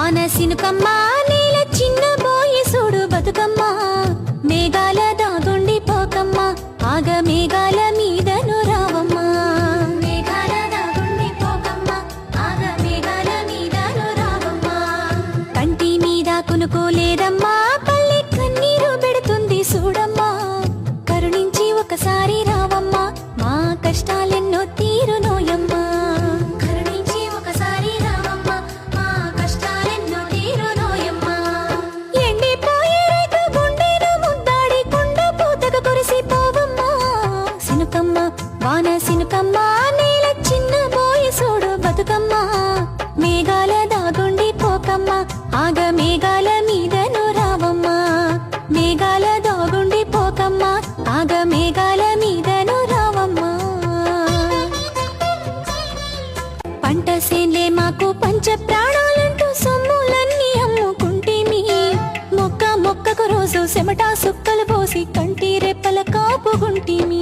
వాన సినుకమ్మ నేల చిన్న బోయి సూడు బతుకమ్మ మేఘాల దాగుండి పోకమ్మ ఆగ మేఘాల మీదను రావమ్మ మేఘాల దాగుండి పోకమ్మ ఆగ మేఘాల మీదను రావమ్మ కంటి మీద కునుకోలేదమ్మా పల్లె కన్నీరు పెడుతుంది చూడమ్మా కరుణించి ఒకసారి రావమ్మా మా కష్టాలెన్నో తీరునోయమ్మా కరుణించి ఒకసారి రావమ్మా మా కష్టాలెన్నో తీరునోయమ్మా ఎండిపోయే రైతు గుండెను ముద్దాడి కుండ పూతకు కురిసిపోవమ్మా సినుకమ్మ వాన సినుకమ్మ నేల చిన్న బోయి సూడు బతుకమ్మ మేఘాల దాగుండి పోకమ్మ ఆగ మేఘాల మీదను రావమ్మా మేఘాల దాగుండి పోకమ్మ ఆగ మేఘాల మీదను రావమ్మా పంట సేన్లే మాకు పంచ ప్రాణాలంటూ సొమ్ములన్నీ అమ్ముకుంటేమి మొక్కకు రోజు చెమటా సుక్కలు పోసి కంటి రెప్పల కాపుగుంటిమి